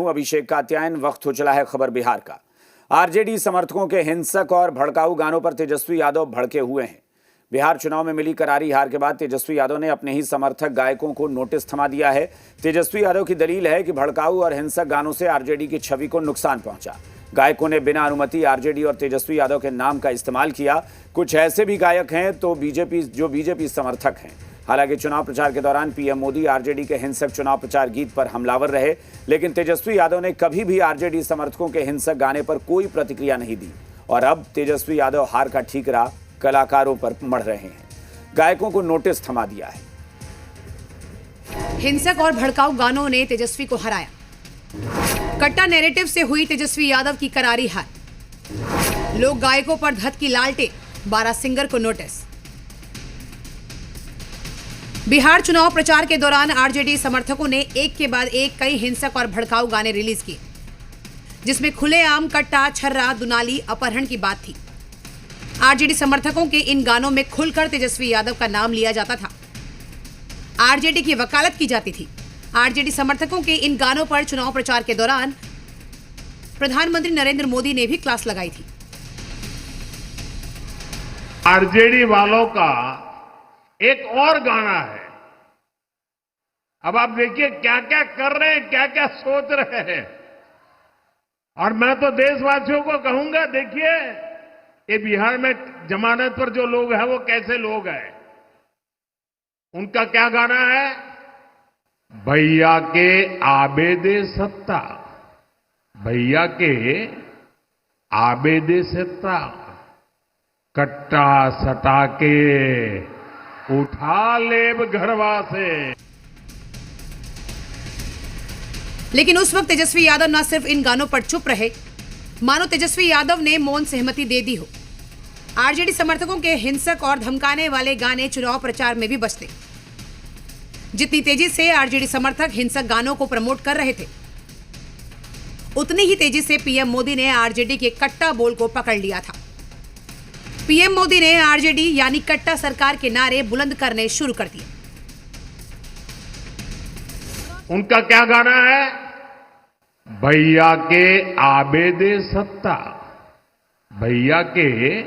अभिषेक कात्यायन। वक्त हो चला है खबर बिहार का। आरजेडी समर्थकों के हिंसक और भड़काऊ गानों पर तेजस्वी यादव भड़के हुए हैं। बिहार चुनाव में मिली करारी हार के बाद तेजस्वी यादव ने अपने ही समर्थक गायकों को नोटिस थमा दिया है। तेजस्वी यादव की दलील है कि भड़काऊ और हिंसक गानों से आरजेडी की छवि को नुकसान पहुंचा। गायकों ने बिना अनुमति आरजेडी और तेजस्वी यादव के नाम का इस्तेमाल किया। कुछ ऐसे भी गायक हैं तो बीजेपी समर्थक हैं। हालांकि चुनाव प्रचार के दौरान पीएम मोदी आरजेडी के हिंसक चुनाव प्रचार गीत पर हमलावर रहे, लेकिन तेजस्वी यादव ने कभी भी आरजेडी समर्थकों के हिंसक गाने पर कोई प्रतिक्रिया नहीं दी। और अब तेजस्वी यादव हार का ठीकरा कलाकारों पर मढ़ रहे हैं। गायकों को नोटिस थमा दिया है। हिंसक और भड़काऊ गानों ने तेजस्वी को हराया। कट्टा नैरेटिव से हुई तेजस्वी यादव की करारी हार। लोक गायकों पर धत की लालटेन, 12 सिंगर को नोटिस। बिहार चुनाव प्रचार के दौरान आरजेडी समर्थकों ने एक के बाद एक कई हिंसक और भड़काऊ गाने रिलीज किए, जिसमें खुलेआम कट्टा, छर्रा, दुनाली, अपहरण की बात थी। आरजेडी समर्थकों के इन गानों में खुलकर तेजस्वी यादव का नाम लिया जाता था। आरजेडी की वकालत की जाती थी। आरजेडी समर्थकों के इन गानों पर चुनाव प्रचार के दौरान प्रधानमंत्री नरेंद्र मोदी ने भी क्लास लगाई थी। आरजेडी वालों का एक और गाना है। अब आप देखिए क्या क्या कर रहे हैं, क्या क्या सोच रहे हैं। और मैं तो देशवासियों को कहूंगा, देखिए ये बिहार में जमानत पर जो लोग हैं वो कैसे लोग हैं। उनका क्या गाना है? भैया के आबेदे सत्ता, भैया के आबेदे सत्ता, कट्टा सटा के उठा लेब घरवा से। लेकिन उस वक्त तेजस्वी यादव न सिर्फ इन गानों पर चुप रहे, मानो तेजस्वी यादव ने मौन सहमति दे दी हो। आरजेडी समर्थकों के हिंसक और धमकाने वाले गाने चुनाव प्रचार में भी बजते। जितनी तेजी से आरजेडी समर्थक हिंसक गानों को प्रमोट कर रहे थे, उतनी ही तेजी से पीएम मोदी ने आरजेडी के कट्टा बोल को पकड़ लिया था। पीएम मोदी ने आरजेडी यानी कट्टा सरकार के नारे बुलंद करने शुरू कर दिए। उनका क्या गाना है? भैया के आबेदे सत्ता, भैया के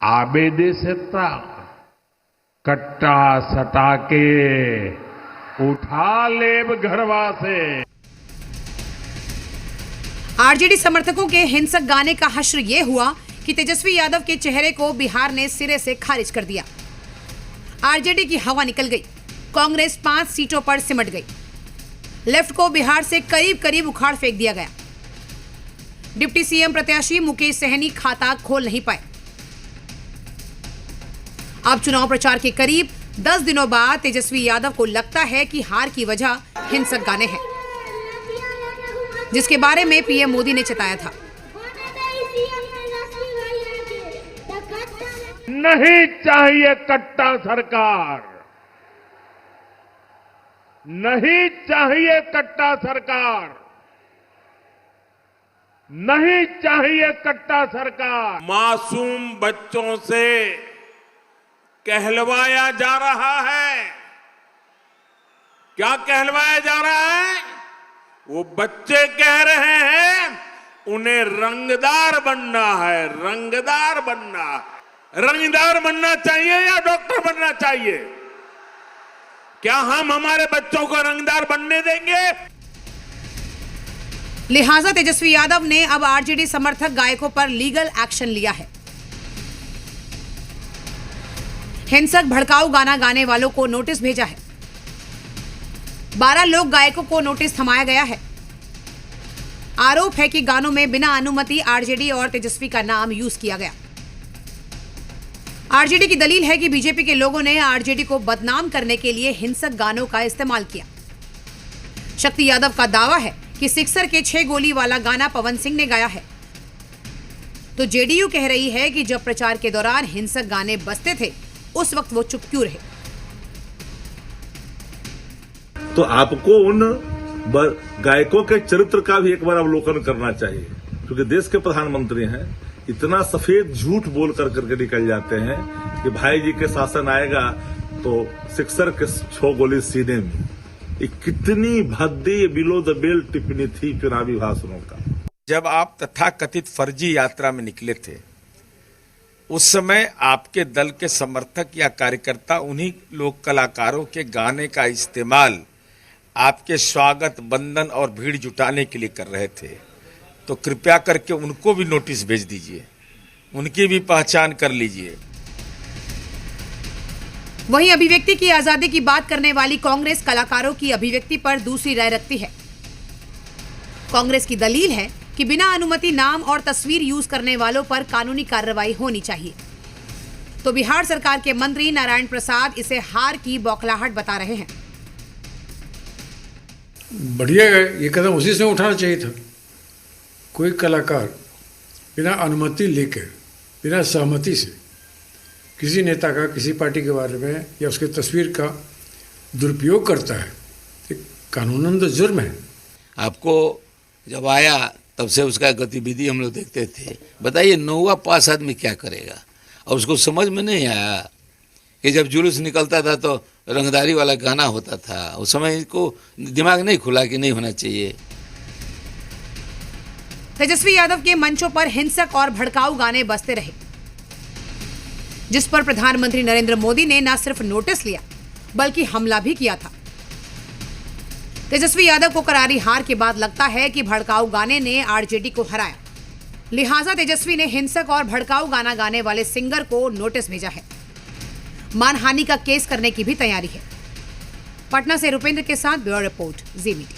आबेदे सत्ता, कट्टा सटा के उठा लेब घरवा से। आरजेडी समर्थकों के हिंसक गाने का हश्र यह हुआ कि तेजस्वी यादव के चेहरे को बिहार ने सिरे से खारिज कर दिया। आरजेडी की हवा निकल गई। कांग्रेस 5 सीटों पर सिमट गई। लेफ्ट को बिहार से करीब करीब उखाड़ फेंक दिया गया। डिप्टी सीएम प्रत्याशी मुकेश सहनी खाता खोल नहीं पाए। अब चुनाव प्रचार के करीब 10 दिनों बाद तेजस्वी यादव को लगता है कि हार की वजह हिंसक गाने हैं, जिसके बारे में पीएम मोदी ने चेताया था। नहीं चाहिए कट्टा सरकार, नहीं चाहिए कट्टा सरकार, नहीं चाहिए कट्टा सरकार। मासूम बच्चों से कहलवाया जा रहा है। क्या कहलवाया जा रहा है? वो बच्चे कह रहे हैं उन्हें रंगदार बनना है, रंगदार बनना है। रंगदार बनना चाहिए या डॉक्टर बनना चाहिए? क्या हम हमारे बच्चों को रंगदार बनने देंगे? लिहाजा तेजस्वी यादव ने अब आरजेडी समर्थक गायकों पर लीगल एक्शन लिया है। हिंसक भड़काऊ गाना गाने वालों को नोटिस भेजा है। 12 लोक गायकों को नोटिस थमाया गया है। आरोप है कि गानों में बिना अनुमति आरजेडी और तेजस्वी का नाम यूज किया गया। आरजेडी की दलील है कि बीजेपी के लोगों ने आरजेडी को बदनाम करने के लिए हिंसक गानों का इस्तेमाल किया। शक्ति यादव का दावा है कि सिक्सर के 6 गोली वाला गाना पवन सिंह ने गाया है। तो जेडीयू कह रही है कि जब प्रचार के दौरान हिंसक गाने बजते थे, उस वक्त वो चुप क्यों रहे। तो आपको उन गायकों के चरित्र का भी एक बार अवलोकन करना चाहिए, क्योंकि देश के प्रधानमंत्री हैं। इतना सफेद झूठ बोल करके निकल जाते हैं कि भाई जी के शासन आएगा तो सिक्सर के 6 गोली सीने में। ये कितनी भद्दी बिलो द बेल्ट टिप्पणी थी चुनावी भाषणों का। जब आप तथाकथित फर्जी यात्रा में निकले थे, उस समय आपके दल के समर्थक या कार्यकर्ता उन्हीं लोक कलाकारों के गाने का इस्तेमाल आपके स्वागत, बंधन और भीड़ जुटाने के लिए कर रहे थे। तो कृपया करके उनको भी नोटिस भेज दीजिए, उनकी भी पहचान कर लीजिए। वहीं अभिव्यक्ति की आजादी की बात करने वाली कांग्रेस कलाकारों की अभिव्यक्ति पर दूसरी राय रखती है। कांग्रेस की दलील है कि बिना अनुमति नाम और तस्वीर यूज करने वालों पर कानूनी कार्रवाई होनी चाहिए। तो बिहार सरकार के मंत्री नारायण प्रसाद इसे हार की बौखलाहट बता रहे हैं। बढ़िया है, ये कदम उसी से उठाना चाहिए था। कोई कलाकार बिना अनुमति लेकर, बिना सहमति से किसी नेता का, किसी पार्टी के बारे में या उसके तस्वीर का दुरुपयोग करता है, एक कानूनन तो जुर्म है। आपको जब आया तब से उसका गतिविधि हम लोग देखते थे। बताइए, नौवा पास आदमी क्या करेगा? और उसको समझ में नहीं आया कि जब जुलूस निकलता था तो रंगदारी वाला गाना होता था। उस समय इसको दिमाग नहीं खुला कि नहीं होना चाहिए। तेजस्वी यादव के मंचों पर हिंसक और भड़काऊ गाने बजते रहे, जिस पर प्रधानमंत्री नरेंद्र मोदी ने न सिर्फ नोटिस लिया बल्कि हमला भी किया था। तेजस्वी यादव को करारी हार के बाद लगता है कि भड़काऊ गाने ने आरजेडी को हराया, लिहाजा तेजस्वी ने हिंसक और भड़काऊ गाना गाने वाले सिंगर को नोटिस भेजा है। मानहानि का केस करने की भी तैयारी है। पटना से रुपेंद्र के साथ ब्यूरो रिपोर्ट, जी मीडिया।